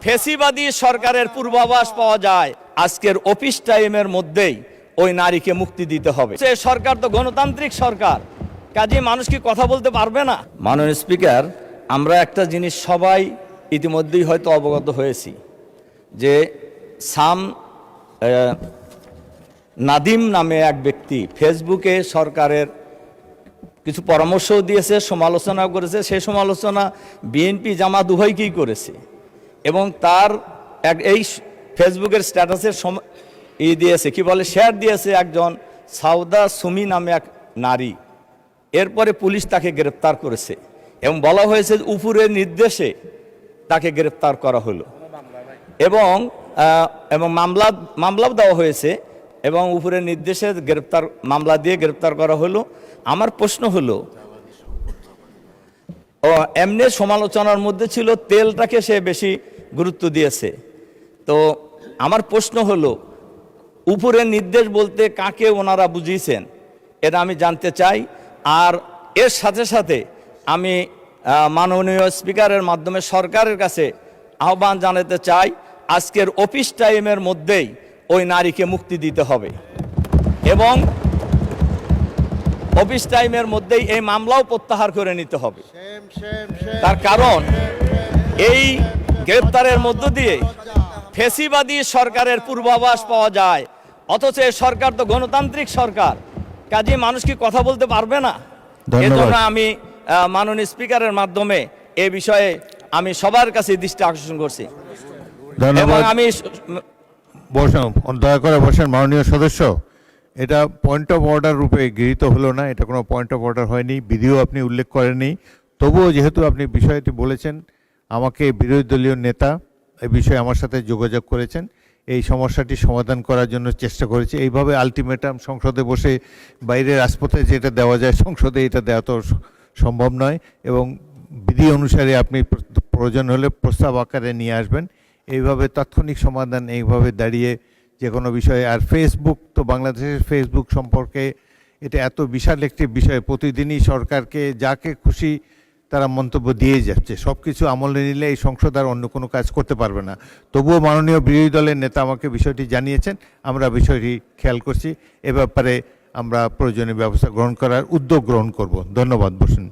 ফেসিবাদী সরকারের পূর্বাভাস পাওয়া যায় আজকের অফিস টাইমের মধ্যেই ওই নারীকে মুক্তি দিতে হবে। সে সরকার তো গণতান্ত্রিক সরকার, কাজে মানুষ কি কথা বলতে পারবে না? মাননীয় স্পিকার, আমরা একটা জিনিস সবাই ইতিমধ্যেই হয়তো অবগত হয়েছি যে নাদিম নামে এক ব্যক্তি ফেসবুকে সরকারের কিছু পরামর্শও দিয়েছে, সমালোচনাও করেছে। সেই সমালোচনা বিএনপি জামাত উভয়কেই করেছে এবং তার এই ফেসবুকের স্ট্যাটাসের দিয়েছে, কি বলে, শেয়ার দিয়েছে একজন সাউদা সুমি নামে এক নারী। এরপরে পুলিশ তাকে গ্রেপ্তার করেছে এবং বলা হয়েছে উপরের নির্দেশে তাকে গ্রেপ্তার করা হলো এবং মামলাও দেওয়া হয়েছে এবং উপরের নির্দেশে মামলা দিয়ে গ্রেপ্তার করা হলো। আমার প্রশ্ন হলো, এমনি সমালোচনার মধ্যে ছিল তেলটাকে সে বেশি গুরুত্ব দিয়েছে। তো আমার প্রশ্ন হলো, উপরের নির্দেশ বলতে কাকে ওনারা বুঝিয়েছেন এটা আমি জানতে চাই। আর এর সাথে সাথে আমি মাননীয় স্পিকারের মাধ্যমে সরকারের কাছে আহ্বান জানাতে চাই, আজকের অফিস টাইমের মধ্যেই ওই নারীকে মুক্তি দিতে হবে এবং অফিস টাইমের মধ্যেই এই মামলাও প্রত্যাহার করে নিতে হবে। তার কারণ এই গ্রেপ্তারের মধ্য দিয়ে ফেসিবাদী সরকারের পূর্বাভাস পাওয়া যায়, অথচ এই সরকার তো গণতান্ত্রিক সরকার, কাজে মানুষ কি কথা বলতে পারবে না? এজন্য আমি মাননীয় স্পিকারের মাধ্যমে এই বিষয়ে আমি সবার কাছে দৃষ্টি আকর্ষণ করছি। এবং আমি দয়া করে বসেন মাননীয় সদস্য, এটা পয়েন্ট অফ অর্ডার রূপে গৃহীত হলো না, এটা কোনো পয়েন্ট অফ অর্ডার হয়নি, বিধিও আপনি উল্লেখ করেননি। তবুও যেহেতু আপনি বিষয়টি বলেছেন, আমাকে বিরোধী দলীয় নেতা এই বিষয়ে আমার সাথে যোগাযোগ করেছেন, এই সমস্যাটি সমাধান করার জন্য চেষ্টা করেছি। এইভাবে আলটিমেটাম সংসদে বসে বাইরের রাজপথে যেটা দেওয়া যায় সংসদে এটা দেওয়া তো সম্ভব নয় এবং বিধি অনুসারে আপনি প্রয়োজন হলে প্রস্তাব আকারে নিয়ে আসবেন। এইভাবে তাৎক্ষণিক সমাধান এইভাবে দাঁড়িয়ে যে কোনো বিষয়ে। আর ফেসবুক তো বাংলাদেশের ফেসবুক সম্পর্কে এটা এত বিশাল একটি বিষয়, প্রতিদিনই সরকারকে যাকে খুশি তারা মন্তব্য দিয়ে যাচ্ছে। সব কিছু আমলে নিলে এই সংসদ আর অন্য কোনো কাজ করতে পারবে না। তবুও মাননীয় বিরোধী দলের নেতা আমাকে বিষয়টি জানিয়েছেন, আমরা বিষয়টি খেয়াল করছি, এ ব্যাপারে আমরা প্রয়োজনীয় ব্যবস্থা গ্রহণ করার উদ্যোগ গ্রহণ করব। ধন্যবাদ। বসুন।